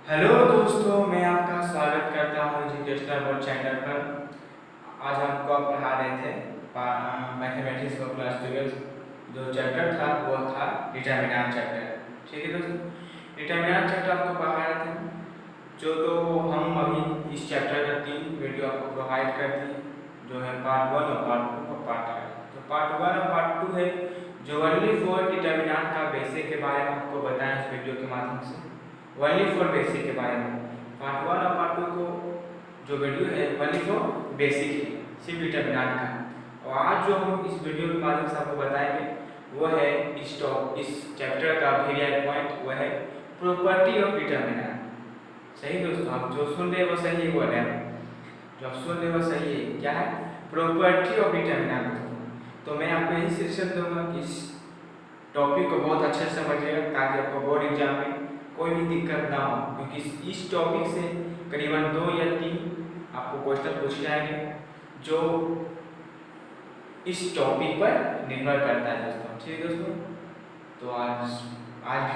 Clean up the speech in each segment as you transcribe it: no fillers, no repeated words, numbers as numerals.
Hello दोस्तों, मैं आपका स्वागत करता हूँ एजुकेशनल वर्ड चैनल पर। आज हमको आप पढ़ा रहे थे मैथमेटिक्स का क्लास 12। जो चैप्टर था वो था डिटरमिनेंट चैप्टर। ठीक है दोस्तों, डिटरमिनेंट चैप्टर आपको पढ़ा रहे थे। जो तो हम अभी इस चैप्टर का 3 वीडियो आपको प्रोवाइड कर दी, जो है पार्ट 1 और पार्ट 2 और पार्ट 3। तो पार्ट 1 और पार्ट 2 है जो ओनली फॉर डिटरमिनेंट का बेसिक के बारे में आपको बताएं इस वीडियो के माध्यम से, ओनली फॉर बेसिक के बारे में। पार्ट 1 और पार्ट 2 को जो वीडियो है ओनली फॉर बेसिक है, सिर्फ डिटरमिनेंट का। और आज जो हम इस वीडियो के माध्यम से आपको बताएंगे वो है इस चैप्टर का वेरिएबल पॉइंट, वो है प्रॉपर्टी ऑफ डिटरमिनेंट। सही दोस्तों, आप जो सुन रहे हैं वो सही है, बोल रहे हैं जो आप सुन रहे हैं वो सही है। क्या है? Property of determinant. तो मैं आपको यही सजेशन दूंगा कि इस टॉपिक को बहुत अच्छे से समझिएगा ताकि आपको बोर्ड एग्जाम में कोई भी दिक्कत ना हो, क्योंकि इस टॉपिक से करीबन 2 या 3 आपको क्वेश्चन पूछे जाएंगे जो इस टॉपिक पर निर्भर करता है दोस्तों। ठीक है दोस्तों, तो आज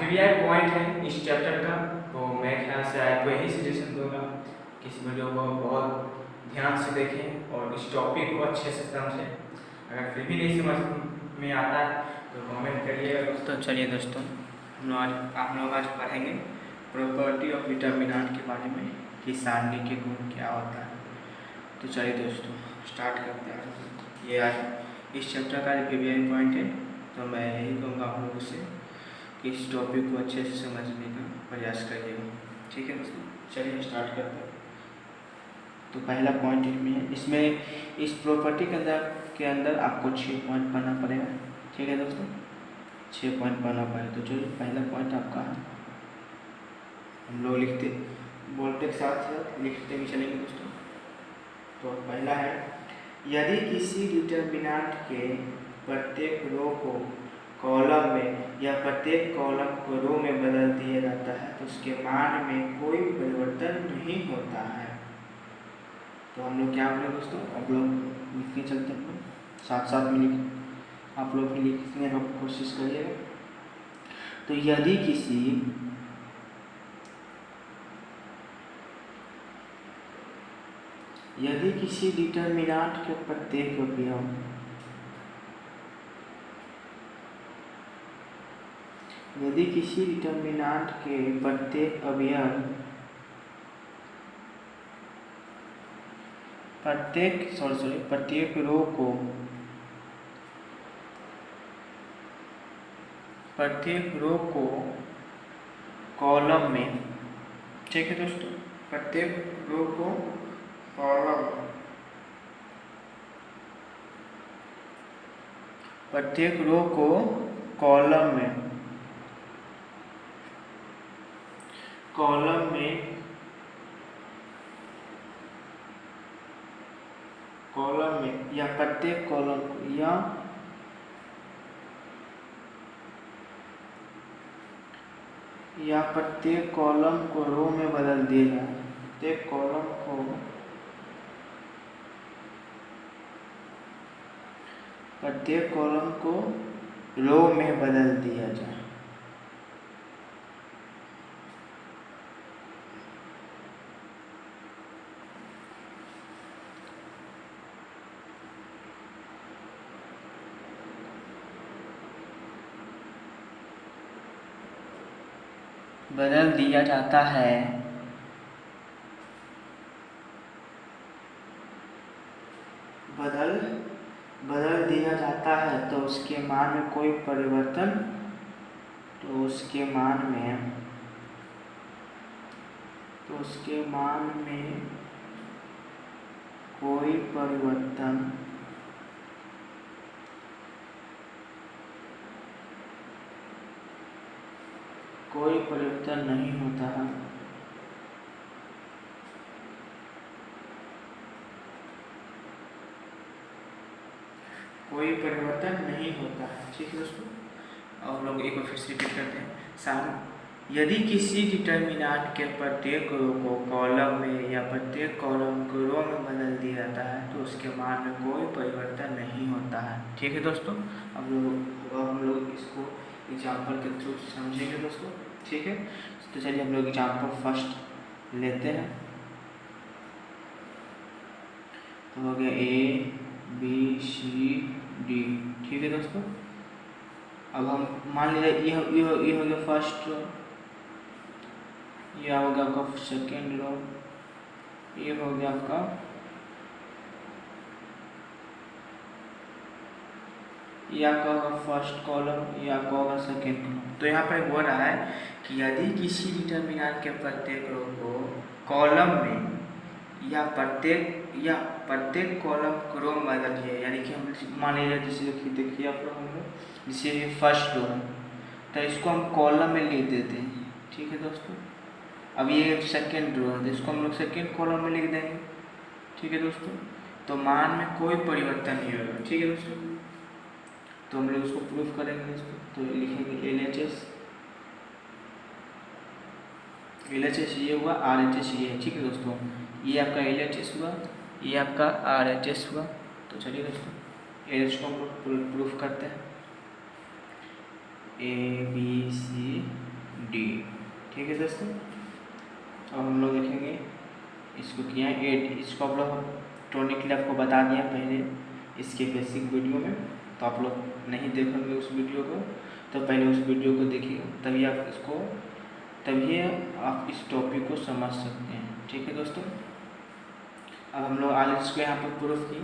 वेरिएबल पॉइंट है इस चैप्टर का। तो मैं ख्याल से आपको यही सजेशन दूंगा कि इस वीडियो को बहुत ध्यान से देखें और इस टॉपिक को अच्छे से समझें। अगर फिर भी नहीं समझ में आता है तो कमेंट करिएगा दोस्तों। चलिए दोस्तों, आप लोग आज पढ़ेंगे प्रॉपर्टी ऑफ डिटरमिनेंट के बारे में कि सारणी के गुण क्या होता है। तो चलिए दोस्तों स्टार्ट करते हैं। ये आज इस चैप्टर का वेरिएबल पॉइंट है। तो मैं यही कहूँगा आप लोगों से कि इस टॉपिक को अच्छे से समझने का प्रयास करिएगा। ठीक है दोस्तों, चलिए स्टार्ट करते हैं। तो पहला पॉइंट इसमें इस प्रॉपर्टी के अंदर आपको 6 पॉइंट पढ़ना पड़ेगा। ठीक है दोस्तों, 6 पॉइंट पढ़ना पड़ेगा। तो जो पहला पॉइंट आपका है, हम लोग बोलते के साथ लिखते भी चलेंगे दोस्तों। तो पहला है, यदि किसी डिटरमिनेंट के प्रत्येक रो को कॉलम में या प्रत्येक कॉलम को रो में बदल दिया जाता है तो उसके मान में कोई परिवर्तन नहीं होता है। तो हम लोग क्या करें दोस्तों, आप लोग लिखने चलते हैं, साथ साथ में आप लोग भी लिखने का कोशिश करिएगा। तो यदि किसी डिटरमिनेंट के प्रत्येक अवयव प्रत्येक रो को कॉलम में, ठीक है दोस्तों, प्रत्येक रो को कॉलम में या प्रत्येक कॉलम को रो में बदल दिया जाए। प्रत्येक कॉलम को रो में बदल दिया जाए। बदल दिया जाता है तो उसके मान में कोई परिवर्तन नहीं होता है। कोई परिवर्तन नहीं होता है। ठीक है दोस्तों, आप लोग एक बार फिर से रिपीट करते हैं। यदि किसी डिटरमिनेंट के प्रत्येक रो को कॉलम में या प्रत्येक कॉलम को रो में बदल दिया जाता है तो उसके मान में कोई परिवर्तन नहीं होता है। ठीक है दोस्तों, अब हम लोग इसको एग्जाम्पल के थ्रू समझेंगे दोस्तों। ठीक है। तो चलिए हम लोग एग्जाम्पल फर्स्ट लेते हैं। तो हो गया ABCD, ठीक है दोस्तों। अब हम मान लीजिए ये हो गया फर्स्ट रो, यह हो गया आपका सेकेंड रो, ये हो गया आपका ये आपका होगा फर्स्ट कॉलम, ये आपका होगा सेकेंड कॉलम। तो यहाँ पर बोल रहा है कि यदि किसी डिटर्मिनेंट के प्रत्येक रो को कॉलम में या प्रत्येक कॉलम को रो में बदलिए, यानी कि हम मान लीजिए जैसे देखिए आप लोग, हम लोग जैसे ये फर्स्ट रो है तो इसको हम कॉलम में लिख देते हैं, ठीक है दोस्तों। अब ये सेकेंड रो है तो इसको हम लोग सेकेंड कॉलम में लिख देंगे, ठीक है दोस्तों। तो मान में कोई परिवर्तन नहीं होगा, ठीक है दोस्तों। तो हम लोग इसको प्रूफ करेंगे दोस्तों। तो लिखेंगे LHS ये हुआ, RHS ये है, ठीक है दोस्तों। ये आपका LHS हुआ, ये आपका RHS हुआ। तो चलिए दोस्तों LHS को हम लोग प्रूफ करते हैं, ABCD, ठीक है दोस्तों। अब हम लोग देखेंगे इसको किया है 8, इसको आप लोग टोने के लिए आपको बता दिया पहले इसके बेसिक वीडियो में, तो आप लोग नहीं देखेंगे उस वीडियो को, तो पहले उस वीडियो को देखिए, तभी आप इस टॉपिक को समझ सकते हैं, ठीक है दोस्तों। अब हम लोग RHS को यहाँ पर प्रूफ की,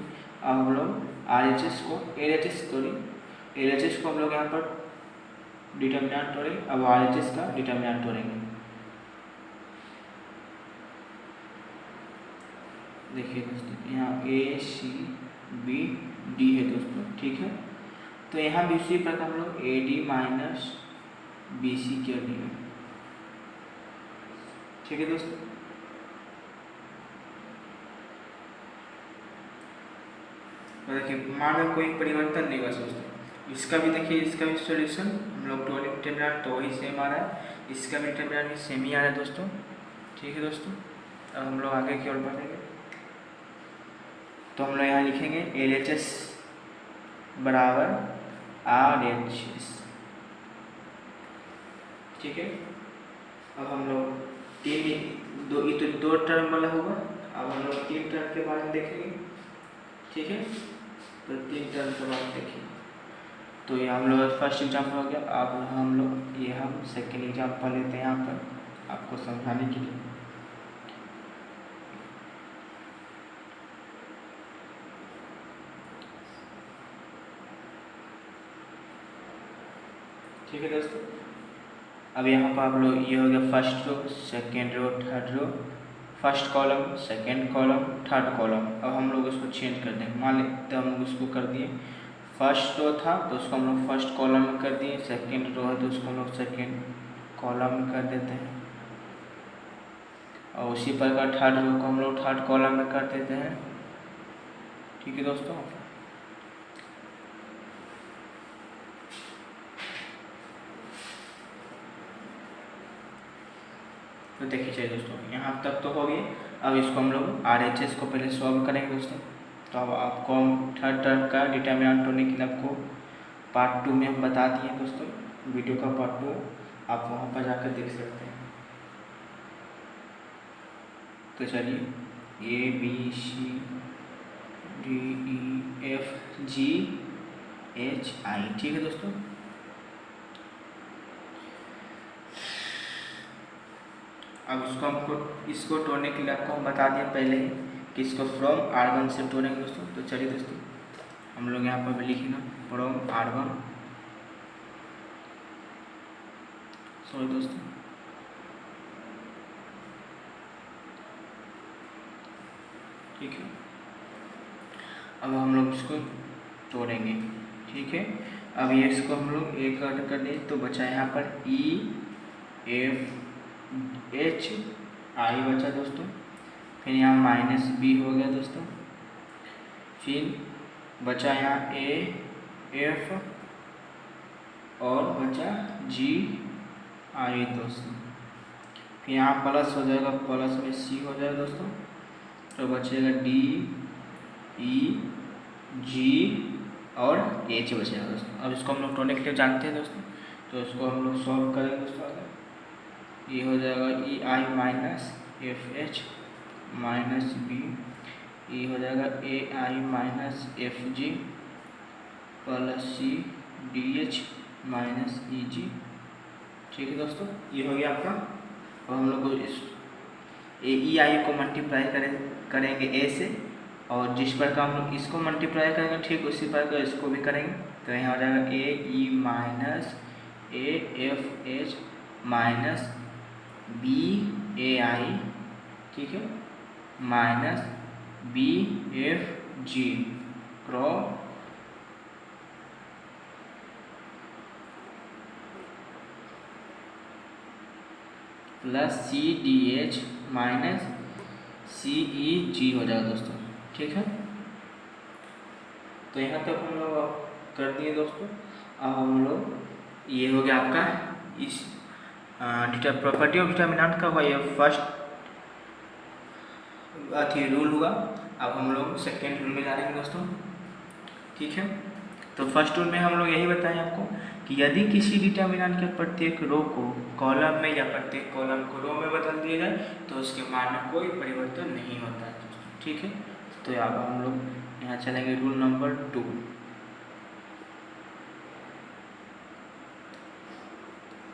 अब हम लोग RHS को LHS को हम लोग यहाँ पर डिटर्मिनेंट तोड़ेंगे, अब RHS का डिटर्मिनेंट तोड़ेंगे। देखिए दोस्तों यहाँ ACBD है दोस्तों, ठीक है। तो यहाँ भी उसी प्रकार हम लोग AD माइनस BC कर दिए, ठीक है दोस्तों। तो देखिए मान में कोई परिवर्तन नहीं हुआ दोस्तों। इसका भी देखिए, इसका भी सॉल्यूशन हम लोग टोनिक डिटर्मिनेंट तो वही सेम आ रहा है, इसका भी डिटर्मिनेंट भी सेम ही आ रहा है दोस्तों, ठीक है दोस्तों। अब हम लोग आगे की ओर बढ़ेंगे। तो हम लोग यहाँ लिखेंगे LHS बराबर RHS, ठीक है। अब हम लोग दो टर्म वाला होगा, अब हम लोग 3 टर्म के बारे में देखेंगे, ठीक है। तो 3 टर्म के बाद देखिए, तो ये हम लोग फर्स्ट एग्जाम्पल हो गया। अब हम सेकेंड एग्जाम्पल लेते हैं यहाँ पर आपको समझाने के लिए। ठीक है दोस्तों। अब यहाँ पर आप लोग ये हो गया first row, second row, third row, first column, second column, third column. अब हम लोग इसको चेंज कर देंगे, मान लेते हम लोग इसको कर दिए फर्स्ट रो था तो उसको हम लोग फर्स्ट कॉलम में कर दिए, सेकेंड रो है तो उसको हम लोग सेकेंड कॉलम में कर देते हैं, और उसी प्रकार थर्ड रो को हम लोग थर्ड कॉलम में कर देते हैं, ठीक है दोस्तों। तो देखिए चलिए दोस्तों यहाँ तक तो हो गई। अब इसको हम लोग RHS को पहले सॉल्व करेंगे दोस्तों। तो अब आपको हम थर्ड टर्म का डिटर्मिनेंट होने के लिए आपको पार्ट 2 में हम बता दिए दोस्तों, वीडियो का पार्ट 2 आप वहाँ पर जाकर देख सकते हैं। तो चलिए ABCDEFGHI, ठीक है दोस्तों। अब इसको तोड़ने के लिए आपको हम बता दिया पहले ही कि इसको फ्रॉम R1 से तोड़ेंगे दोस्तों। तो चलिए दोस्तों हम लोग यहाँ पर भी लिखेंगे फ्रॉम R1, सॉरी दोस्तों, ठीक है। अब हम लोग इसको तोड़ेंगे, ठीक है। अब ये इसको हम लोग एक कर दें तो बचा यहाँ पर EFHI बचा दोस्तों, फिर यहाँ -B हो गया दोस्तों, फिर बचा यहाँ AF और बचा GI दोस्तों, फिर यहाँ प्लस हो जाएगा, प्लस में C हो जाएगा दोस्तों, तो बचेगा D E G और H बचेगा दोस्तों। अब इसको हम लोग तोड़ने के लिए जानते हैं दोस्तों, तो इसको हम लोग सॉल्व करेंगे दोस्तों। ये हो जाएगा E I minus F H minus B, ये हो जाएगा A I minus F G plus C D H minus E G. ठीक है दोस्तों, ये हो गया आपका। अब हम लोग इस ई आई को मल्टीप्लाई करेंगे ए से, और जिस प्रकार हम लोग इसको मल्टीप्लाई करेंगे ठीक उसी प्रकार इसको भी करेंगे। तो यहाँ हो जाएगा A E minus A F H minus B A I, ठीक है, minus B F G cross plus C D H minus C E G हो जाएगा दोस्तों। ठीक है, तो यहाँ तक हम लोग कर दिए दोस्तों। अब हम लोग ये हो गया आपका इस प्रॉपर्टी ऑफ डिटर्मिनेंट का हुआ ये फर्स्ट रूल हुआ। अब हम लोग सेकेंड रूल में जानेंगे दोस्तों। ठीक है, तो फर्स्ट रूल में हम लोग यही बताएं आपको कि यदि किसी डिटर्मिनेंट के प्रत्येक रो को कॉलम में या प्रत्येक कॉलम को रो में बदल दिया जाए तो उसके मान में कोई परिवर्तन नहीं होता है दोस्तों। ठीक है, तो अब हम लोग यहाँ चलेंगे रूल नंबर 2।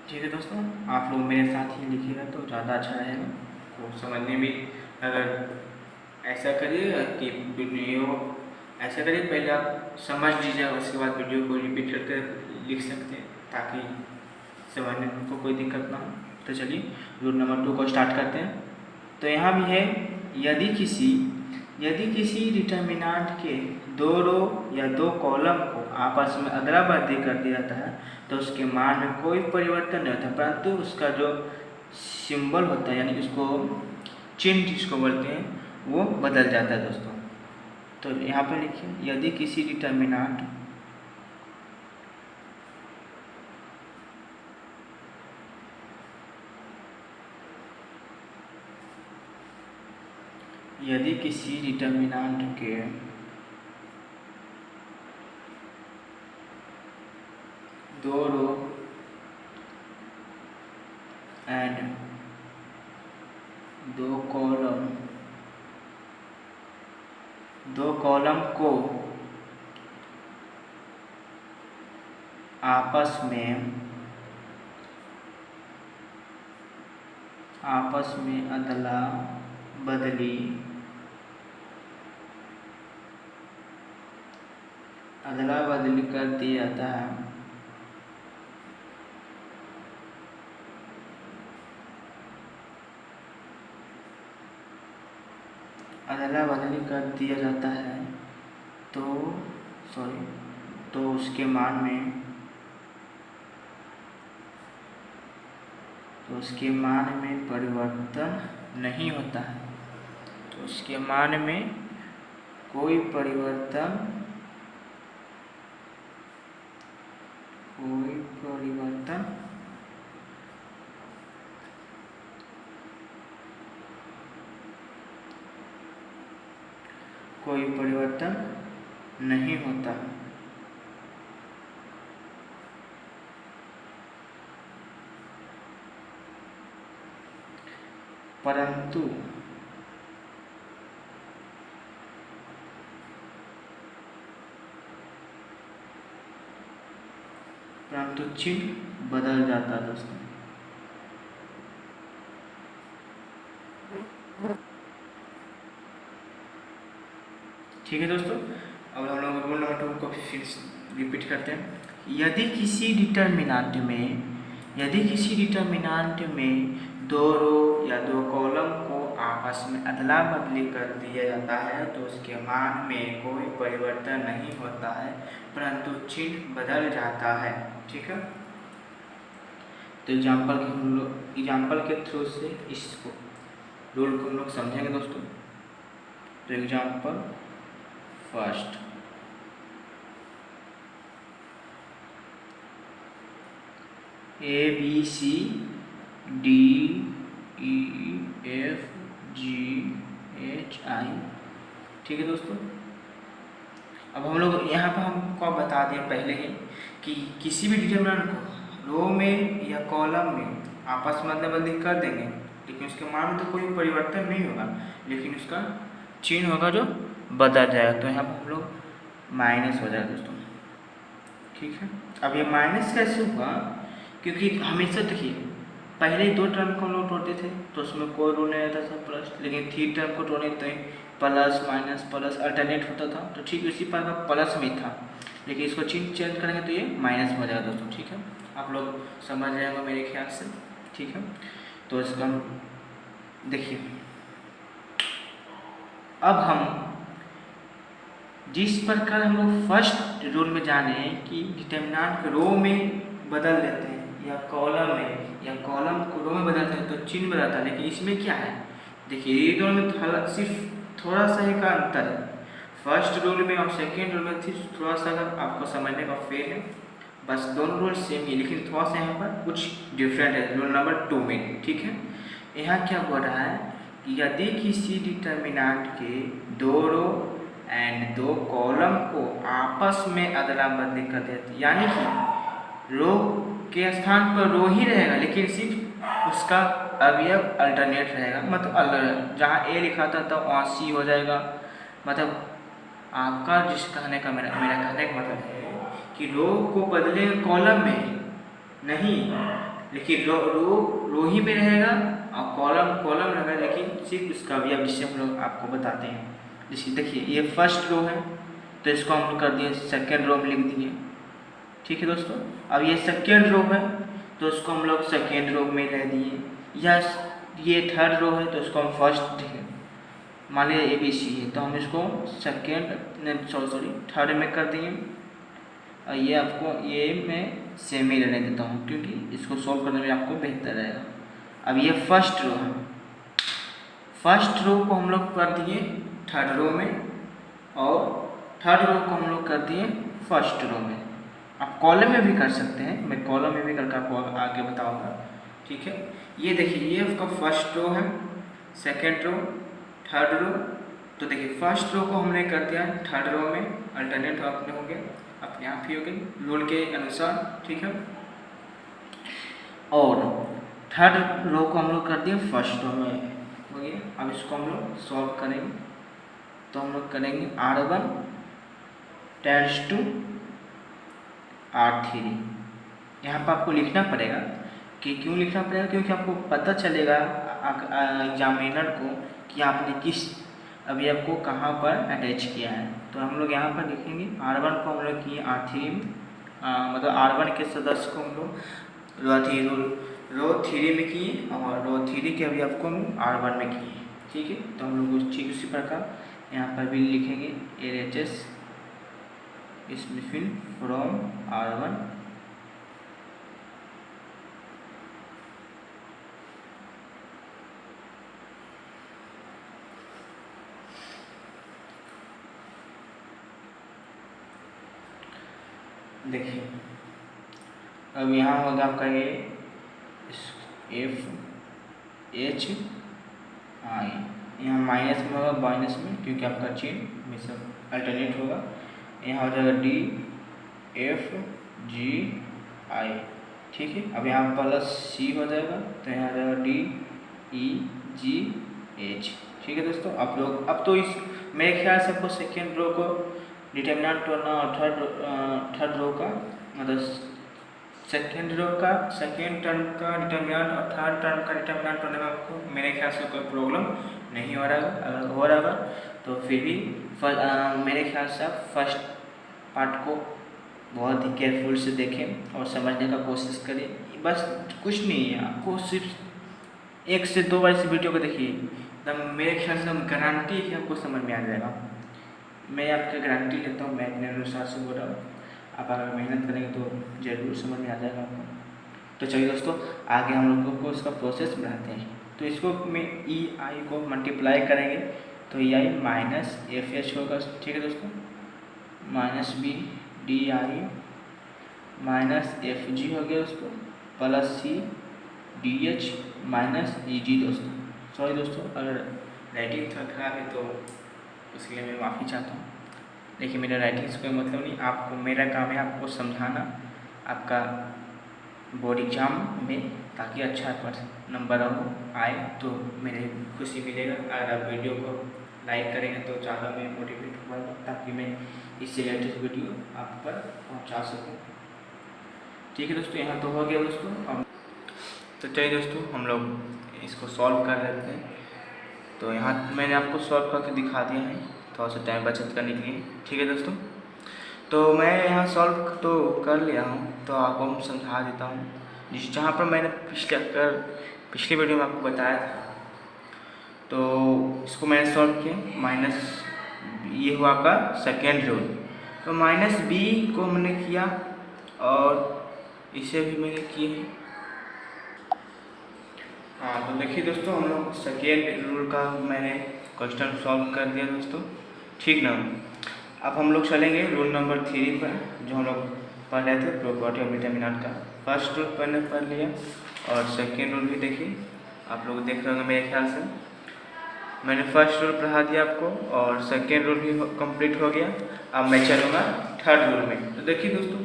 ठीक है दोस्तों, आप लोग मेरे साथ ही लिखिएगा तो ज़्यादा अच्छा रहेगा, तो समझने में अगर ऐसा करिएगा कि वीडियो ऐसा करिए पहले आप समझ लीजिए, उसके बाद वीडियो को रिपीट करके लिख सकते हैं ताकि समझने को कोई दिक्कत ना हो। तो चलिए रूल नंबर 2 को स्टार्ट करते हैं। तो यहाँ भी है यदि किसी डिटर्मिनेंट के दो रो या दो कॉलम को आपस में अदला बदली कर दिया जाता है तो उसके मान में कोई परिवर्तन नहीं होता, परंतु उसका जो सिंबल होता है यानी उसको चिन्ह जिसको बोलते हैं वो बदल जाता है दोस्तों। तो यहाँ पे लिखिए यदि किसी डिटर्मिनेंट के दो रो एंड दो कॉलम को आपस में अदला बदली कर दिया जाता है तो उसके मान में परिवर्तन नहीं होता है। तो उसके मान में कोई परिवर्तन नहीं होता। परंतु चिन्ह बदल जाता है दोस्तों। ठीक है दोस्तों, अब हम लोग रूल नंबर 2 को फिर रिपीट करते हैं। यदि किसी डिटर्मिनेंट में दो रो या दो कॉलम को आपस में अदला बदली कर दिया जाता है तो उसके मान में कोई परिवर्तन नहीं होता है, परंतु चिन्ह बदल जाता है। ठीक है, तो एग्जाम्पल के थ्रू से इसको रूल को हम लोग समझेंगे दोस्तों। तो example first, A B C D E F G H I. ठीक है दोस्तों, अब हम लोग यहाँ पर हमको बता दें पहले ही कि किसी भी डिटर्मिनेंट को रो में या कॉलम में आपस में अदला बदली कर देंगे, लेकिन उसके मान में तो कोई परिवर्तन नहीं होगा, लेकिन उसका चिन्ह होगा जो बदल जाएगा। तो यहाँ पर हम लोग माइनस हो जाएगा दोस्तों, ठीक है। अब ये माइनस कैसे हुआ, क्योंकि हमेशा देखिए पहले 2 टर्म को हम लोग तोड़ते थे तो उसमें कोई रूल नहीं रहता था प्लस, लेकिन 3 टर्म को तोड़ने तो प्लस माइनस प्लस अल्टरनेट होता था। तो ठीक उसी प्रकार प्लस में था, लेकिन इसको चेंज करेंगे तो ये माइनस हो जाएगा दोस्तों, ठीक है। आप लोग समझ रहे होंगे मेरे ख्याल से, ठीक है। तो इसका देखिए अब हम जिस प्रकार हम लोग फर्स्ट रूल में जाने कि डिटर्मिनेंट रो में बदल देते हैं या कॉलम में, या कॉलम को रो में बदलते हैं तो चिन्ह बदलता है, लेकिन इसमें क्या है देखिए ये दोनों में सिर्फ थोड़ा सा ही का अंतर है। फर्स्ट रूल में और सेकेंड रूल में सिर्फ थोड़ा सा आपको समझने का फेर है, बस दोनों रूल सेम ही, लेकिन थोड़ा सा यहाँ पर कुछ डिफरेंट है रूल नंबर 2 में, ठीक है। यहाँ क्या हो रहा है कि यदि किसी डिटर्मिनेंट के 2 रो एंड 2 कॉलम को आपस में अदला बदली कर देते, यानी कि रो के स्थान पर रो ही रहेगा, लेकिन सिर्फ उसका अवयव अल्टरनेट रहेगा, मतलब जहाँ ए लिखा था तो वहाँ सी हो जाएगा। मतलब आपका जिस कहने का मेरा कहने का मतलब है कि रो को बदले कॉलम में नहीं, लेकिन रो ही में रहेगा और कॉलम रहेगा, लेकिन सिर्फ उसका अवयव, जिससे हम लोग आपको बताते हैं। जैसे देखिए ये फर्स्ट रो है तो इसको हम लोग कर दिए सेकेंड रो में लिख दिए, ठीक है दोस्तों। अब ये सेकेंड रो है तो इसको हम लोग सेकेंड रो में रह दिए, या ये थर्ड रो है तो इसको हम फर्स्ट लिखे। मान लीजिए ABC है तो हम इसको थर्ड में कर दिए, और ये आपको ये मैं सेम ही रहने देता हूँ क्योंकि इसको सॉल्व करने में आपको बेहतर रहेगा। अब ये फर्स्ट रो है, फर्स्ट रो को हम लोग कर दिए थर्ड रो में, और थर्ड रो को हम लोग कर दिए फर्स्ट रो में। आप कॉलम में भी कर सकते हैं, मैं कॉलम में भी करके आपको आगे बताऊंगा, ठीक है। ये देखिए ये आपका फर्स्ट रो है, सेकेंड रो, थर्ड रो। तो देखिए फर्स्ट रो को हमने कर दिया थर्ड रो में, अल्टरनेट अपने हो गए, अपने आप ही हो गए रूल के अनुसार, ठीक है। और थर्ड रो को हम लोग कर दिए फर्स्ट रो में हो गया। अब इसको हम लोग सॉल्व करेंगे तो हम लोग करेंगे R1 टेंड्स टू R3। यहाँ पर आपको लिखना पड़ेगा कि क्यों लिखना पड़ेगा, क्योंकि आपको पता चलेगा एग्जामिनर को कि आपने किस अवयव को कहाँ पर अटैच किया है। तो हम लोग यहाँ पर लिखेंगे R1 को हम लोग किए R3 में, मतलब R1 के सदस्य को हम लोग रो 3 में किए और रो 3 के अवयव को हम R1 में किए, ठीक है। तो हम लोग ठीक उसी प्रकार यहाँ पर भी लिखेंगे LHS इस फिल फ्रॉम R1 देखिए। अब यहाँ होगा आपका ये FHI, यहाँ माइनस में होगा माइनस में, क्योंकि आपका चिन्ह में सब अल्टरनेट होगा। यहाँ हो जाएगा DFGI, ठीक है। अब यहाँ प्लस C हो जाएगा तो यहाँ हो जाएगा DEGH, ठीक है दोस्तों। आप लोग अब तो इस मेरे ख्याल से आपको सेकेंड रो को डिटर्मिनेंट करना और थर्ड रो का मतलब सेकेंड टर्म का डिटर्मिनेंट और थर्ड टर्म का डिटर्मिनेंट करने में आपको मेरे ख्याल से कोई प्रॉब्लम नहीं हो रहा है। अगर हो रहा है तो फिर भी मेरे ख्याल से आप फर्स्ट पार्ट को बहुत ही केयरफुल से देखें और समझने का कोशिश करें। बस कुछ नहीं है, आपको सिर्फ 1 से 2 बार इस वीडियो को देखिए, तब मेरे ख्याल से गारंटी है आपको समझ में आ जाएगा। मैं आपकी गारंटी लेता हूँ, मैं अपने अनुसार से बोल रहा हूँ। आप अगर मेहनत करेंगे तो ज़रूर समझ में आ जाएगा आपको। तो चलिए दोस्तों आगे हम लोगों को इसका प्रोसेस बढ़ाते हैं। तो इसको में EI को मल्टीप्लाई करेंगे तो EI माइनस FH होगा, ठीक है दोस्तों, माइनस BDI माइनस FG हो गया दोस्तों, प्लस CDH माइनस EG दोस्तों। सॉरी दोस्तों अगर राइटिंग थोड़ा खराब है तो उसके लिए मैं माफ़ी चाहता हूँ, देखिए मेरा राइटिंग से कोई मतलब नहीं, आपको मेरा काम है आपको समझाना, आपका बोर्ड एग्जाम में ताकि अच्छा नंबर आए तो मेरे खुशी मिलेगा। अगर आप वीडियो को लाइक करेंगे तो ज़्यादा मैं मोटिवेट होगा, ताकि मैं इससे लेटेस्ट वीडियो आप पर पहुंचा सकूं। ठीक है दोस्तों, यहाँ तो हो गया दोस्तों। अब तो चलिए दोस्तों हम लोग इसको सॉल्व कर लेते हैं। तो यहाँ मैंने आपको सॉल्व करके दिखा दिया है, थोड़ा सा टाइम बचत करने के लिए। ठीक है दोस्तों, तो मैं यहाँ सॉल्व तो कर लिया हूँ, तो आपको हम समझा देता हूँ। जहाँ पर मैंने पिछली वीडियो में आपको बताया था, तो इसको मैंने सॉल्व किया। माइनस ये हुआ आपका सेकेंड रूल, तो माइनस बी को मैंने किया और इसे भी मैंने किए। हाँ तो देखिए दोस्तों, हम लोग सेकेंड रूल का मैंने क्वेश्चन सॉल्व कर दिया दोस्तों। ठीक ना, अब हम लोग चलेंगे रूल नंबर 3 पर, जो हम लोग पढ़ रहे थे प्रॉपर्टी ऑफ डिटरमिनेंट का। फर्स्ट रूल मैंने पढ़ लिया और सेकेंड रूल भी देखिए, आप लोग देख रहे होंगे मेरे ख्याल से। मैंने फर्स्ट रूल पढ़ा दिया आपको और सेकेंड रूल भी कंप्लीट हो गया। अब मैं चलूँगा थर्ड रूल में। तो देखिए दोस्तों,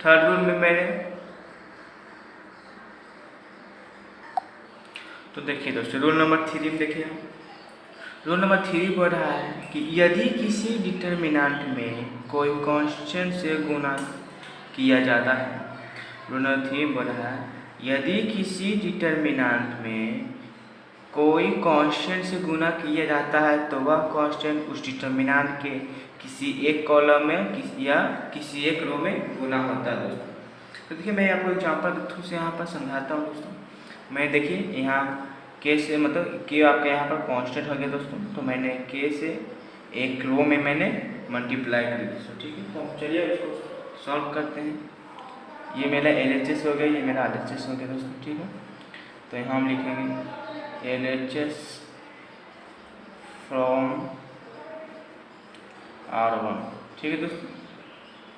थर्ड रूल में मैंने तो देखिए दोस्तों रूल नंबर 3 में देखिए, रूल नंबर 3 बोल रहा है कि यदि किसी डिटरमिनेंट में कोई कांस्टेंट से गुणा किया जाता है। रूल नंबर 3 बोल रहा है यदि किसी डिटरमिनेंट में कोई कांस्टेंट से गुणा किया जाता है तो वह कांस्टेंट उस डिटरमिनेंट के किसी एक कॉलम में या किसी एक रो में गुणा होता है दोस्तों। तो देखिए मैं आपको एग्जांपल के थ्रू से यहाँ पर समझाता हूँ दोस्तों। मैं देखिए यहाँ के से मतलब के आपके यहाँ पर कांस्टेंट हो गया दोस्तों, तो मैंने के से एक रो में मैंने मल्टीप्लाई कर दिया दोस्तों। ठीक है, तो चलिए इसको सॉल्व करते हैं। ये मेरा LHS हो गया, ये मेरा RHS हो गया दोस्तों। ठीक है, तो यहाँ हम लिखेंगे LHS फ्रॉम R1। ठीक है दोस्तों,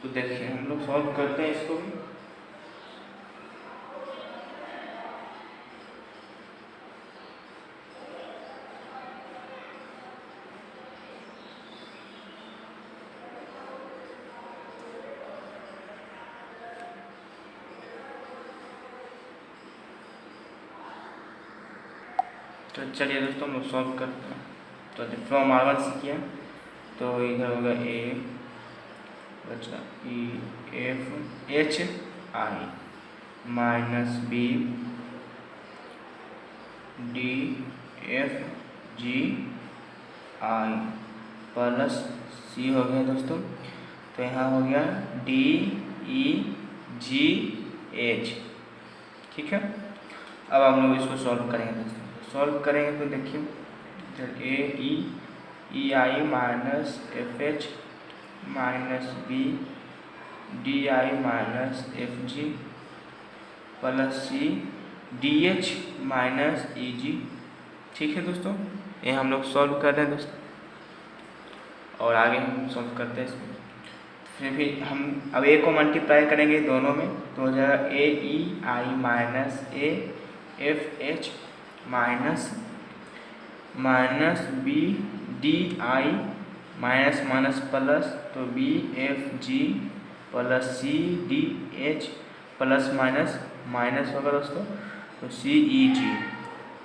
तो देखिए हम लोग सॉल्व करते हैं इसको भी। तो चलिए दोस्तों हम लोग सॉल्व करते हैं। तो फ्रॉम R1 से किया, तो इधर होगा ए बचा EFHI minus B DFGI plus C हो गया दोस्तों। तो यहाँ हो गया DEGH। ठीक है, अब हम लोग इसको सॉल्व करेंगे दोस्तों। सॉल्व करेंगे तो देखिए AEI minus FH minus B DI minus FG plus C DH minus EG। ठीक है दोस्तों, ये हम लोग सॉल्व कर रहे हैं दोस्तों, और आगे हम सॉल्व करते हैं इसको। फिर भी हम अब ए को मल्टीप्लाई करेंगे दोनों में, तो हो जाएगा AEI minus AFH minus BDI minus minus plus, तो BFG plus CDH plus minus minus होगा दोस्तों, तो CEG।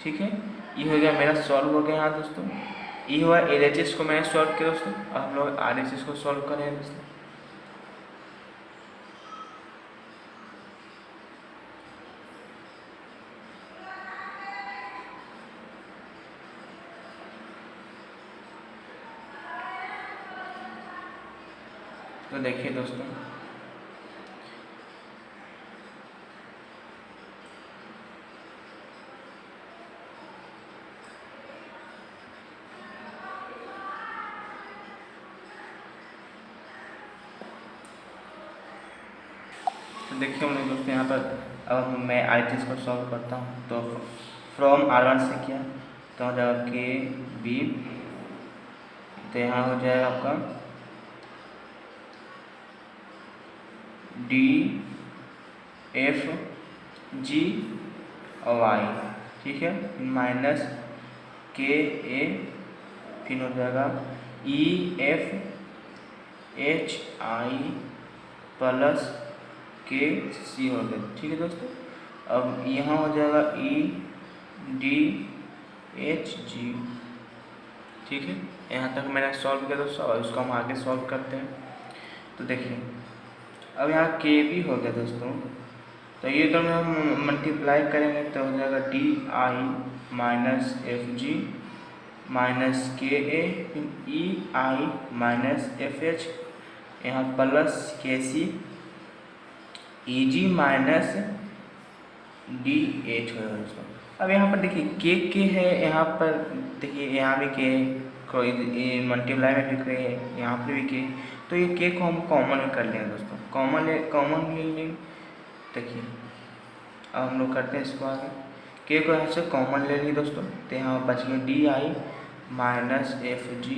ठीक है, ये हो गया मेरा सॉल्व हो गया यहाँ दोस्तों। ये हुआ LHS को मैंने सॉल्व किया दोस्तों। अब हम लोग RHS को सॉल्व करें दोस्तों। तो देखिए दोस्तों, देखिए हमने दोस्तों यहाँ पर अब मैं RHS को सॉल्व करता हूँ। तो फ्रॉम R1 से किया, तो हो जाएगा के बी, तो यहाँ हो जाएगा आपका DFG और Y। ठीक है, माइनस KA, फिर हो जाएगा EFHI प्लस KC हो गया। ठीक है दोस्तों, अब यहाँ हो जाएगा ई डी एच जी। ठीक है, यहाँ तक मैंने सॉल्व किया दोस्तों, और इसको हम आगे सॉल्व करते हैं। तो देखिए अब यहाँ के भी हो गया दोस्तों, तो ये दोनों हम मल्टीप्लाई करेंगे तो हो जाएगा D I minus F G minus के ए, फिर ई आई माइनस एफ एच, यहाँ प्लस के सी E G minus D H हो दोस्तों। अब यहाँ पर देखिए के है, यहाँ पर देखिए यहाँ भी के, कोई मल्टीप्लाई में भी के है, यहाँ पर भी के, तो ये के को हम कॉमन में कर लेंगे दोस्तों, कॉमन ले लेंगे। देखिए अब हम लोग करते हैं इसको आगे, के को यहाँ से कॉमन ले लिए दोस्तों, तो यहाँ बच गया D I minus F G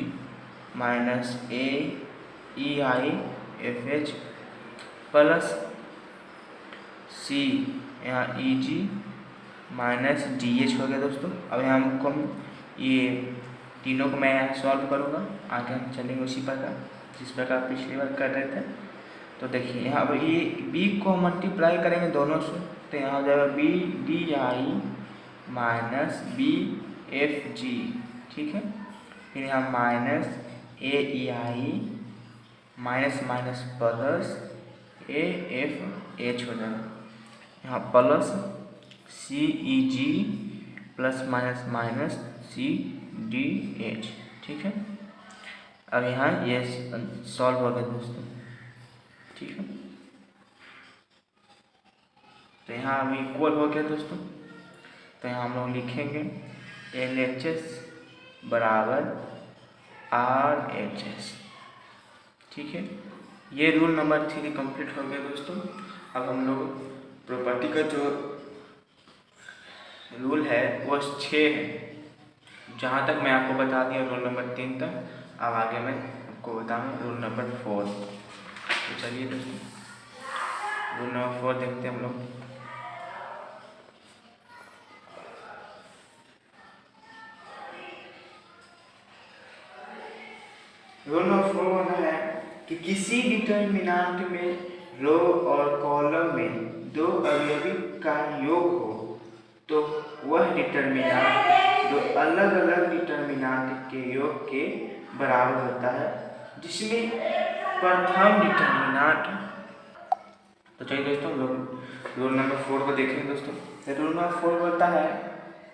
minus A E I F H plus C यहाँ E G minus D H हो गया दोस्तों। अब यहाँ हमको ये तीनों को मैं यहाँ सॉल्व करूँगा, आगे हम चलेंगे उसी प्रकार जिस प्रकार पिछली बार कर रहे थे। तो देखिए यहाँ पर ये बी को मल्टीप्लाई करेंगे दोनों से, तो यहाँ हो जाएगा B D I minus B F G. ठीक है, फिर यहाँ minus A E I minus minus plus A F H हो जाएगा, यहाँ plus C E G plus minus minus C D H. ठीक है, अब यहाँ ये सॉल्व हो गया दोस्तों। ठीक है, तो यहाँ अभी इक्वल हो गया दोस्तों, तो यहाँ हम लोग लिखेंगे एल एच एस बराबर आर एच एस। ठीक है, ये रूल नंबर 3 कंप्लीट हो गया दोस्तों। अब हम लोग प्रॉपर्टी का जो रूल है वो 6 है, जहाँ तक मैं आपको बता दिया रूल नंबर 3 तक। अब आगे मैं आपको बताऊँगा रूल नंबर 4। तो चलिए दोस्तों रूल नंबर 4 देखते हैं हम लोग। रूल नंबर 4 होना है कि किसी डिटर्मिनेंट में रो और कॉलम में दो अवयवी का योग हो तो वह डिटर्मिनेंट दो अलग अलग डिटर्मिनेंट के योग के बराबर होता है, जिसमें प्रथम डिटर्मिनेंट। तो चलिए दोस्तों लोग रूल नंबर 4 को देखेंगे दोस्तों। तो रूल नंबर 4 होता है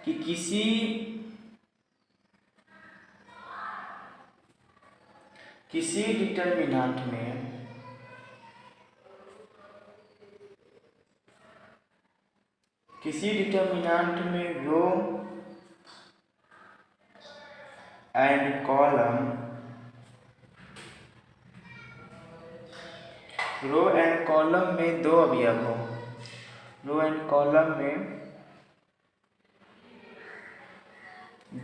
कि किसी डिटर्मिनेंट में रो एंड कॉलम में दो अवयव हो, रो एंड कॉलम में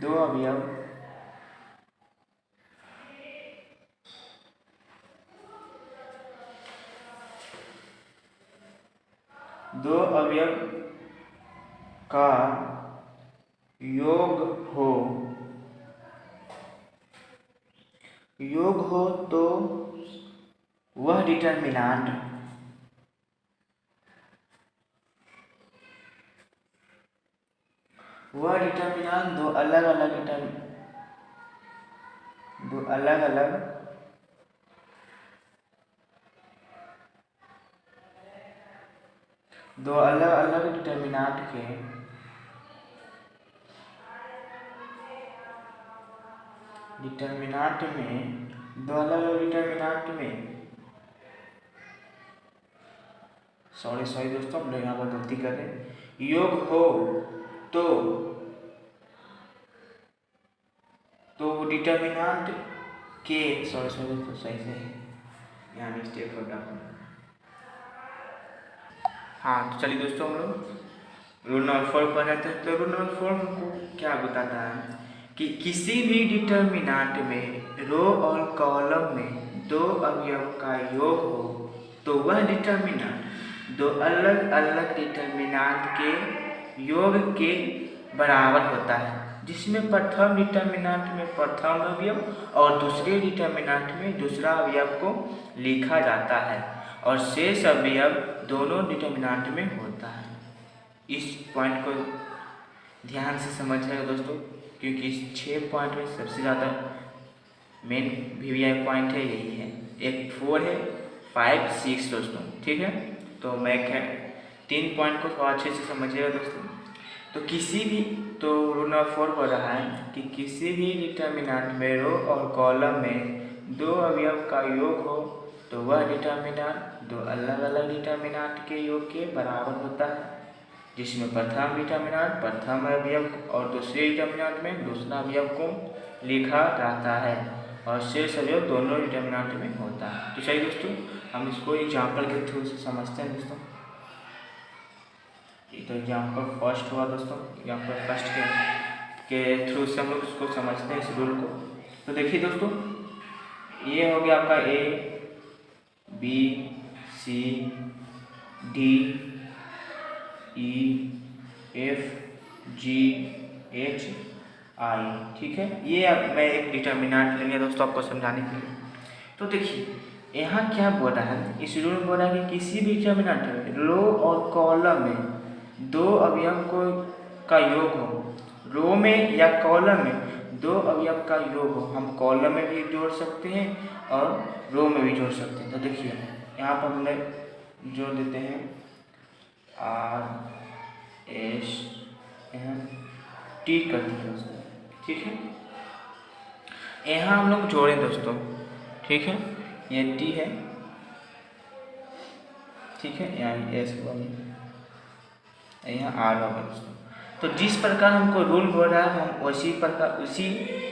दो अवयव का योग हो तो वह डिटर्मिनेंट दो अलग अलग डिटर्मिनेंट में सॉरी दोस्तों हम लोग यहाँ पर गलती कर रहे हैं, योग हो तो डिटर्मिनेंट के सॉरी दोस्तों सही से यहाँ मिस्टेक हो गया। हाँ तो चलिए दोस्तों हम लोग रूल नंबर 4 पढ़ रहे थे। तो रूल नंबर 4 हमको क्या बताता है कि किसी भी डिटर्मिनेंट में रो और कॉलम में दो अवयव का योग हो तो वह डिटर्मिनेंट दो अलग अलग डिटर्मिनेंट के योग के बराबर होता है, जिसमें प्रथम डिटर्मिनेंट में प्रथम अवयव और दूसरे डिटर्मिनेंट में दूसरा अवयव को लिखा जाता है और शेष अवयव दोनों डिटर्मिनेंट में होता है। इस पॉइंट को ध्यान से समझिएगा दोस्तों, क्योंकि इस 6 पॉइंट में सबसे ज़्यादा मेन वीवीआई पॉइंट है यही है। एक 4 है, 5, 6 दोस्तों, ठीक है। तो मैं 3 पॉइंट को थोड़ा अच्छे से समझिएगा दोस्तों। तो किसी भी तो रूल नंबर 4 बोल रहा है कि किसी भी डिटर्मिनेंट में रो और कॉलम में 2 अवयव का योग हो तो वह डिटर्मिनेंट 2 अलग अलग डिटर्मिनेंट के योग के बराबर होता है, जिसमें प्रथम डिटर्मिनेंट प्रथम अवयव और दूसरे डिटर्मिनेंट में दूसरा अवयव को लिखा जाता है और शेष अवयव दोनों डिटर्मिनेंट में होता है। तो सही दोस्तों, हम इसको एग्जाम्पल के थ्रू से समझते हैं दोस्तों। तो एग्जाम्पल फर्स्ट हुआ दोस्तों, एग्जाम्पल फर्स्ट के थ्रू से हम लोग इसको समझते हैं इस रूल को। तो देखिए दोस्तों, ये हो गया आपका A B C D E F G H I, ठीक है। ये अब मैं एक डिटर्मिनेंट लेंगे दोस्तों आपको समझाने के लिए। तो देखिए यहाँ क्या बोल रहा है, इस रूल में बोल रहा है कि किसी भी डिटर्मिनेंट में रो और कॉलम में 2 अवयव का योग हो, रो में या कॉलम में 2 अवयव का योग हो, हम कॉलम में भी जोड़ सकते हैं और रो में भी जोड़ सकते हैं। तो देखिए यहाँ पर हमने जोड़ देते हैं R S M T करते हैं दोस्तों, ठीक है। यहाँ हम लोग जोड़ें दोस्तों, ठीक है। ये T है, ठीक है, यहाँ S हुआ, यहाँ R होगा दोस्तों। तो जिस प्रकार हमको रूल बोल रहा है हम उसी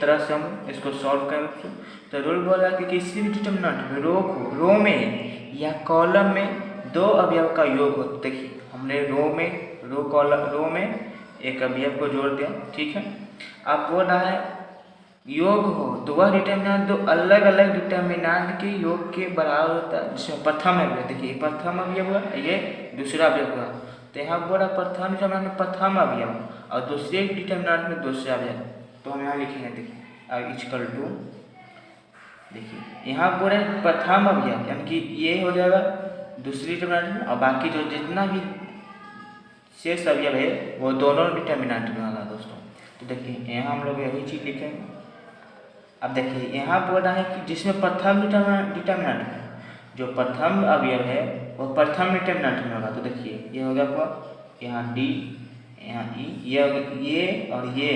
तरह से हम इसको सॉल्व करें। तो रूल बोल रहा है कि किसी भी डिटर्मिनेंट में रो में या कॉलम में 2 अवयव का योग हो। देखिए हमने रो में एक अवयव को जोड़ दिया, ठीक है। अब बोल रहा है योग हो तो वह डिटर्मिनेंट 2 अलग अलग डिटर्मिनेंट के योग के बराबर होता है, जिसमें प्रथम अवयव, देखिए प्रथम अवयव हुआ, ये दूसरा अवयव हुआ। तो यहाँ बोला प्रथम डिटर्मिनेंट में प्रथम अवयव और दूसरे डिटर्मिनेंट में दूसरा अवयव। तो हम यहाँ लिखेंगे, देखिए इक्वल टू, देखिए यहाँ बोले प्रथम अवयव यानी कि ये हो जाएगा दूसरी डिटर्मिनेंट में और बाकी जो जितना भी शेष अवयव है वो दोनों डिटर्मिनेंट में होगा दोस्तों। तो देखिए यहाँ हम लोग यही चीज़ लिखेंगे। अब देखिए यहाँ बोल रहा है कि जिसमें प्रथम डिटर्मिनेंट में जो प्रथम अवयव है वो प्रथम डिटर्मिनेंट में होगा। तो देखिए ये हो गया आपका यहाँ डी, यहाँ ई, ये और ये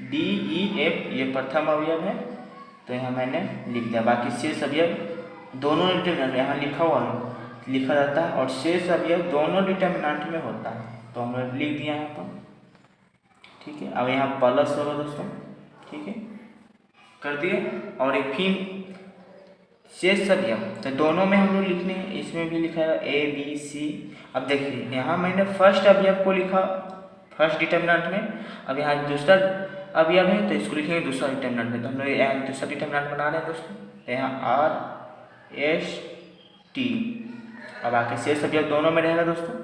डी ई एफ ये प्रथम अवयव है। तो यहाँ मैंने लिख दिया, बाकी शेष अवयव दोनों डिटर्मिनेंट यहाँ लिखा जाता है और शेष अवयव दोनों डिटर्मिनेंट में होता है। तो हमने लिख दिया यहाँ पर, ठीक है। अब यहाँ प्लस होगा दोस्तों, ठीक है, कर दिए। और एक फिर शेष अवयव तो दोनों में हम लोग लिखने हैं, इसमें भी लिखा है ए बी सी। अब देखिए यहाँ मैंने फर्स्ट अवयव को लिखा फर्स्ट डिटर्मिनेंट में, अब यहाँ दूसरा अवयव है तो इसको लिखेंगे दूसरा डिटर्मिनेंट में। तो हम लोग यहाँ दूसरा डिटर्मिनेंट बना रहे हैं दोस्तों, तो यहाँ R S T। अब आके शेष अवयव दोनों में रहेगा दोस्तों,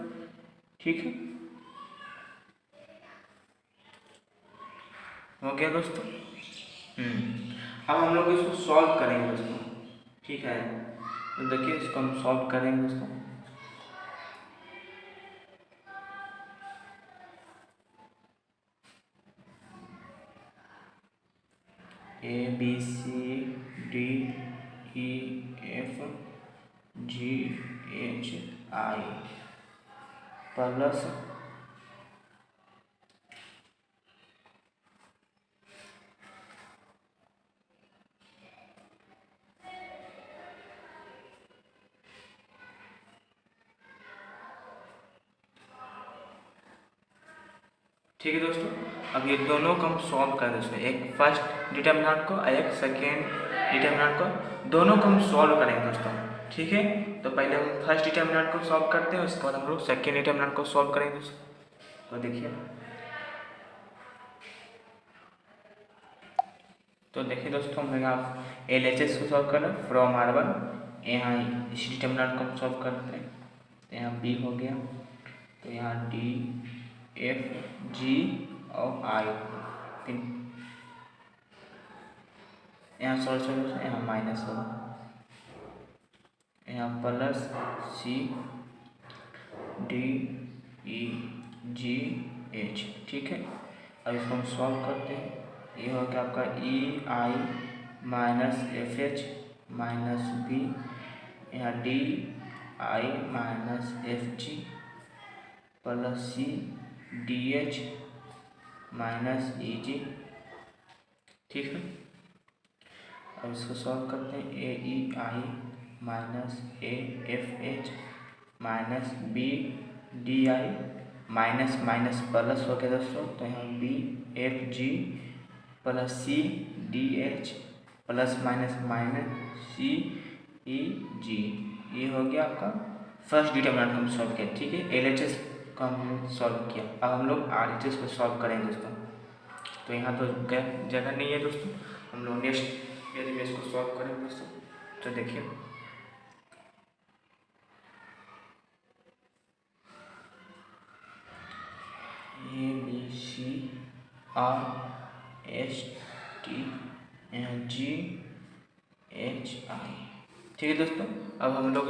ठीक है, हो गया दोस्तों। अब हम लोग इसको सॉल्व करेंगे दोस्तों, ठीक है। तो देखिए इसको हम सॉल्व करेंगे दोस्तों। A B C D E F G H I plus ठीक है दोस्तों। अब ये दोनों को हम सॉल्व करें दोस्तों, एक फर्स्ट डिटर्मिनेंट को और एक सेकेंड डिटर्मिनेंट को, दोनों को हम सॉल्व करेंगे दोस्तों, ठीक है। तो पहले हम फर्स्ट डिटर्मिनेंट को सॉल्व करते हैं, उसके बाद हम लोग सेकेंड डिटर्मिनेंट को सॉल्व करेंगे दोस्तों। तो देखिए दोस्तों, हम यहाँ LHS को सॉल्व कर रहे हैं फ्रॉम R1, यहाँ इस डिटर्मिनेंट को हम सॉल्व करते हैं। तो यहाँ B हो गया, तो यहाँ D F G और I, फिर यहाँ सॉल्व यहाँ माइनस होगा, यहाँ प्लस C D E जी एच। ठीक है, अब इसको हम सॉल्व करते हैं। ये हो गया आपका E I minus F H minus B, यहाँ D I minus F G plus C D H minus E G. ठीक है, अब इसको सॉल्व करते हैं। A E I minus A F H minus B D I minus minus plus हो गया दोस्तों, तो यहाँ B F G plus C D H plus minus minus C E G. ये हो गया आपका फर्स्ट डिटरमिनेंट हम सॉल्व किया। ठीक है, एल एच एस का हमने सॉल्व किया। अब हम लोग आर एच एस को सॉल्व करेंगे दोस्तों। तो यहाँ तो जगह नहीं है दोस्तों, हम लोग नेक्स्ट यदि में इसको सॉल्व करेंगे दोस्तों। तो देखिए A B C R S T G H I. ठीक है दोस्तों, अब हम लोग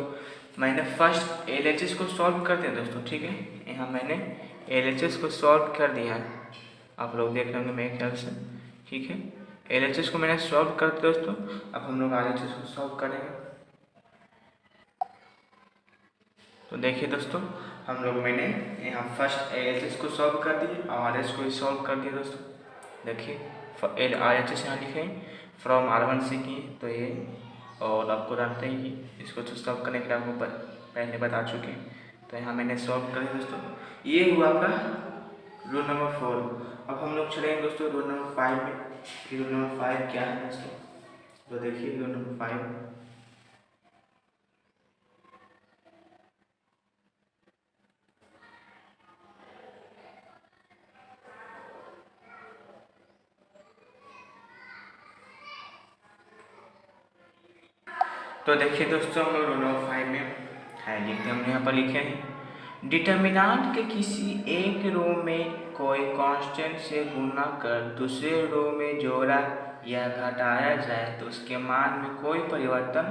मैंने फर्स्ट एल एच एस को सॉल्व कर दिया दोस्तों। ठीक है, यहाँ मैंने एल एच एस को सॉल्व कर दिया है, आप लोग देख रहे होंगे मेरे ख्याल से। ठीक है, एल एच एस को मैंने सॉल्व कर दिया दोस्तों। अब हम लोग आर एच एस को सॉल्व करेंगे। तो देखिए दोस्तों, हम लोग मैंने यहाँ फर्स्ट एल एच एस को सॉल्व कर दिए और आर एच को सॉल्व कर दिया दोस्तों। देखिए एल आर एच एस यहाँ लिखे फ्रॉम आर वन से की, तो ये और आपको जानते हैं कि इसको तो सॉल्व करने के लिए आपको पहले बता चुके हैं। तो यहाँ मैंने सॉल्व कर दिया दोस्तों। ये हुआ आपका रूल नंबर 4। अब हम लोग चलेंगे दोस्तों रूल नंबर 5 में कि रूल नंबर 5 क्या है दोस्तों। तो देखिए रूल नंबर 5, तो देखिए दोस्तों हम लोग रूल नंबर 5 में है लिखते हैं। हमने यहाँ पर लिखे हैं डिटर्मिनेंट के किसी एक रो में कोई कांस्टेंट से गुना कर दूसरे रो में जोड़ा या घटाया जाए तो उसके मान में कोई परिवर्तन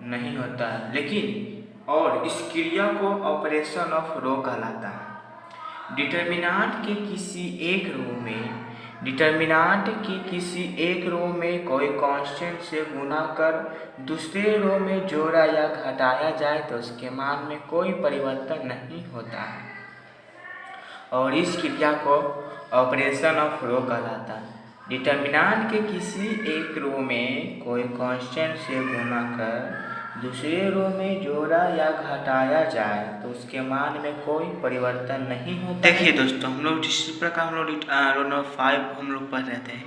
नहीं होता है, लेकिन और इस क्रिया को ऑपरेशन ऑफ रो कहलाता है। डिटर्मिनेंट के किसी एक रो में कोई कांस्टेंट से गुना कर दूसरे रो में जोड़ा या घटाया जाए तो उसके मान में कोई परिवर्तन नहीं होता है, और इस क्रिया को ऑपरेशन ऑफ रो कहलाता है। डिटर्मिनेंट के किसी एक रो में कोई कांस्टेंट से गुना कर दूसरे रो में जोड़ा या घटाया जाए तो उसके मान में कोई परिवर्तन नहीं होता। देखिए दोस्तों, हम लोग जिस प्रकार हम लोग रो नंबर 5 हम लोग पढ़ रहे थे,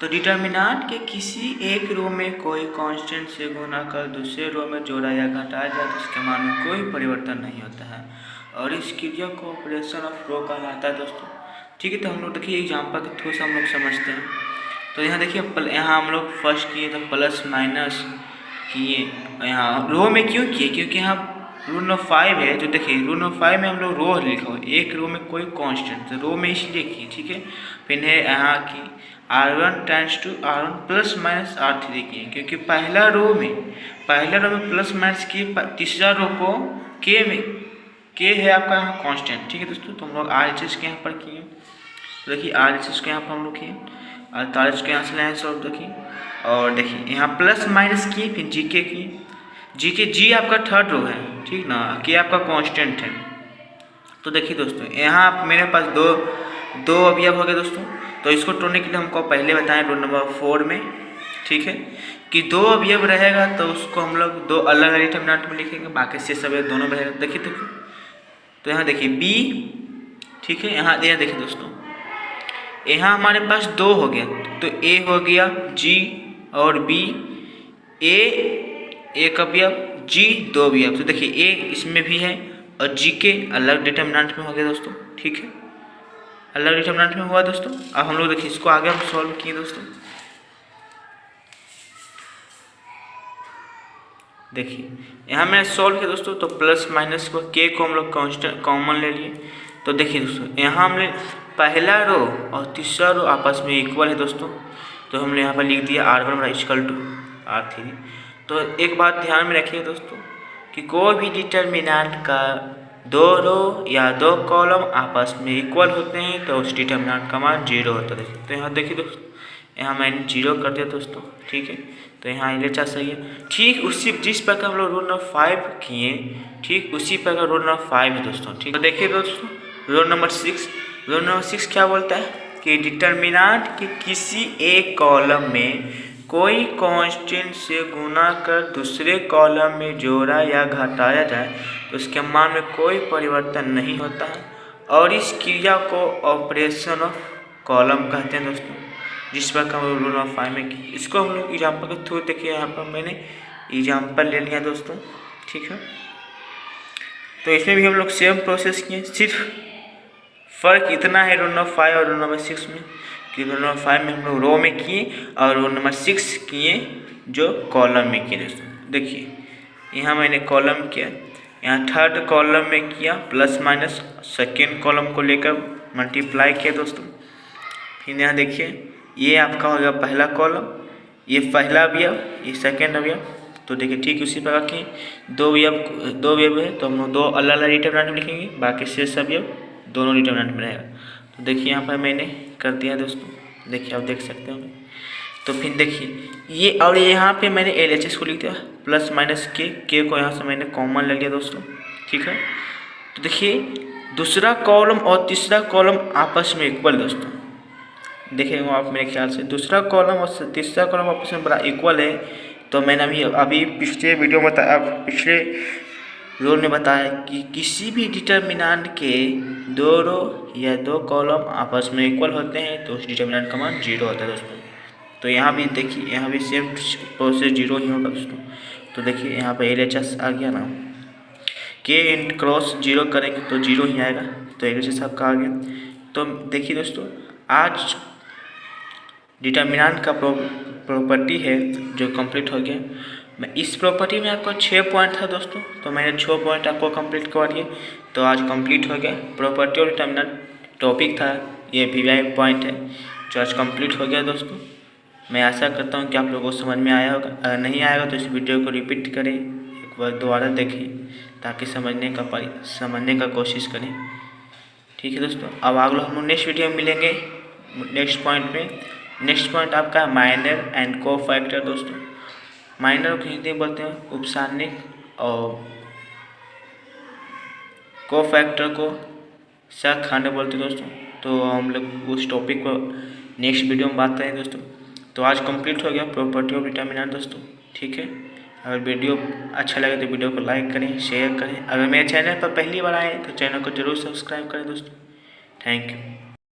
तो डिटर्मिनेंट के किसी एक रो में कोई कांस्टेंट से गुना कर दूसरे रो में जोड़ा या घटाया जाए तो उसके मान में कोई परिवर्तन नहीं होता है, और इस क्रिया को ऑपरेशन ऑफ रो कहलाता है दोस्तों। ठीक है, तो हम लोग देखिए एग्जाम्पल के थ्रू से हम लोग समझते हैं। तो यहाँ देखिए यहाँ हम लोग फर्स्ट किए तो प्लस माइनस किए, यहाँ रो में क्यों किए, क्योंकि यहाँ रूल नंबर 5 है। तो देखिए रूल नंबर 5 में हम लोग रो लिखा हुआ, एक रो में कोई कांस्टेंट, तो रो में इसलिए किए। ठीक है, फिर है यहाँ की R1 tends to R1 plus minus R3 किए, क्योंकि पहला रो में प्लस माइनस किए, तीसरा रो को के है आपका यहाँ कांस्टेंट। ठीक है दोस्तों, तो हम लोग RHS के यहाँ पर किए। तो देखिए RHS के यहाँ पर हम लोग किए, 48 के यहाँ से लाइन सॉल्व देखिए, और देखिए यहाँ प्लस माइनस किए, फिर जीके किए। जी आपका थर्ड रो है, ठीक ना, के आपका कांस्टेंट है। तो देखिए दोस्तों यहाँ मेरे पास दो अवयव हो गए दोस्तों। तो इसको तोड़ने के लिए हमको पहले बताएं रूल नंबर 4 में, ठीक है, कि दो अवयव रहेगा तो उसको हम लोग दो अलग अलग डिटर्मिनेंट में लिखेंगे, बाकी से सब दोनों में रहेगा। देखिए तो यहाँ देखिए बी, ठीक है, यहाँ देखिए दोस्तों यहाँ हमारे पास 2 हो गया, तो ए हो गया जी और बी, ए एक अवयव, जी 2 अवयव। तो देखिए ए इसमें भी है और जी के अलग डिटर्मिनेंट में हो गया दोस्तों। ठीक है, अलग डिटर्मिनेंट में हुआ दोस्तों। अब हम लोग देखिए इसको आगे हम सॉल्व किए दोस्तों। देखिए यहाँ मैंने सॉल्व किया दोस्तों, तो प्लस माइनस को के को हम लोग कांस्टेंट कॉमन ले लिए। तो देखिए दोस्तों यहाँ हमने पहला रो और तीसरा रो आपस में इक्वल है दोस्तों, तो हमने यहाँ पर लिख दिया R1 इक्वल टू R3। तो एक बात ध्यान में रखिए दोस्तों कि कोई भी डिटर्मिनेंट का दो रो या दो कॉलम आपस में इक्वल होते हैं तो उस डिटर्मिनेंट का मान 0 होता है। तो यहाँ देखिए दोस्तों, यहाँ मैंने 0 कर दिया दोस्तों, ठीक है। तो यहाँ LHS सही है। ठीक उसी जिस प्रकार हम लोग रोल नंबर 5 किए, ठीक उसी प्रकार रोल नंबर 5 है दोस्तों, ठीक। तो देखिए दोस्तों, रोल नंबर 6 क्या बोलता है कि डिटर्मिनेंट के किसी एक कॉलम में कोई कांस्टेंट से गुना कर दूसरे कॉलम में जोड़ा या घटाया जाए तो उसके मान में कोई परिवर्तन नहीं होता है और इस क्रिया को ऑपरेशन ऑफ कॉलम कहते हैं दोस्तों, जिस प्रकार हम लोग रोल नंबर 5 में की। इसको हम लोग एग्जाम्पल के थ्रू देखिए, यहाँ पर मैंने एग्जाम्पल ले लिया दोस्तों, ठीक है। तो इसमें भी हम लोग सेम प्रोसेस किए, सिर्फ फ़र्क इतना है रोल नंबर 5 और रोल नंबर 6 में कि रोल नंबर 5 में हम लोग रो में किए और रोल नंबर 6 किए जो कॉलम में किए दोस्तों। देखिए यहाँ मैंने कॉलम किया, यहाँ थर्ड कॉलम में किया प्लस माइनस, सेकेंड कॉलम को लेकर मल्टीप्लाई किया दोस्तों। फिर यहाँ देखिए ये आपका हो गया पहला कॉलम, ये पहला अवयव, ये सेकेंड अवयव। तो देखिए ठीक उसी प्रकार की दो अवयव है तो हम लोग दो अलग अलग डिटर्मिनेंट में लिखेंगे, बाकी शेष अवयव दोनों डिटर्मिनेंट में रहेगा। तो देखिए यहाँ पर मैंने कर दिया दोस्तों, देखिए आप देख सकते हो। तो फिर देखिए ये और यहाँ पे मैंने LHS को लिख दिया प्लस माइनस के को यहाँ से मैंने कॉमन ले लिया दोस्तों, ठीक है। तो देखिए दूसरा कॉलम और तीसरा कॉलम आपस में इक्वल दोस्तों, देखेंगे आप मेरे ख्याल से दूसरा कॉलम और तीसरा कॉलम आपस में बड़ा इक्वल है। तो मैंने अभी पिछले वीडियो में बताया, पिछले रोल में बताया कि किसी भी डिटर्मिनेंट के दो रो या दो कॉलम आपस में इक्वल होते हैं तो उस डिटर्मिनेंट का मान 0 होता है दोस्तों। तो यहाँ भी देखिए, यहाँ भी सेम प्रोसेस 0 ही होगा दोस्तों। तो देखिए यहाँ पर LHS आ गया ना, के इन क्रॉस 0 करेंगे तो 0 ही आएगा, तो LHS आपका आ गया। तो देखिए दोस्तों, आज डिटर्मिनेंट का प्रॉपर्टी है जो कंप्लीट हो गया। मैं इस प्रॉपर्टी में आपको 6 पॉइंट था दोस्तों, तो मैंने 6 पॉइंट आपको कंप्लीट करवा दिए। तो आज कंप्लीट हो गया प्रॉपर्टी और डिटर्मिनेंट टॉपिक था, ये VI पॉइंट है जो आज कंप्लीट हो गया दोस्तों। मैं आशा करता हूँ कि आप लोगों को समझ में आया होगा, अगर नहीं आया होगा तो इस वीडियो को रिपीट करें, एक बार दोबारा देखें ताकि समझने का कोशिश करें, ठीक है दोस्तों। अब अगला हम लोग नेक्स्ट वीडियो में मिलेंगे नेक्स्ट पॉइंट में। नेक्स्ट पॉइंट आपका माइनर एंड को फैक्टर दोस्तों। माइनर को हिंदी में बोलते हैं उपसान्निक और को फैक्टर को सह खाने बोलते हैं दोस्तों। तो हम लोग उस टॉपिक को नेक्स्ट वीडियो में बात करें दोस्तों। तो आज कंप्लीट हो गया प्रॉपर्टी ऑफ डिटर्मिनेंट दोस्तों, ठीक है। अगर वीडियो अच्छा लगे तो वीडियो को लाइक करें, शेयर करें। अगर मेरे चैनल पर पहली बार आए तो चैनल को जरूर सब्सक्राइब करें दोस्तों। Thank you.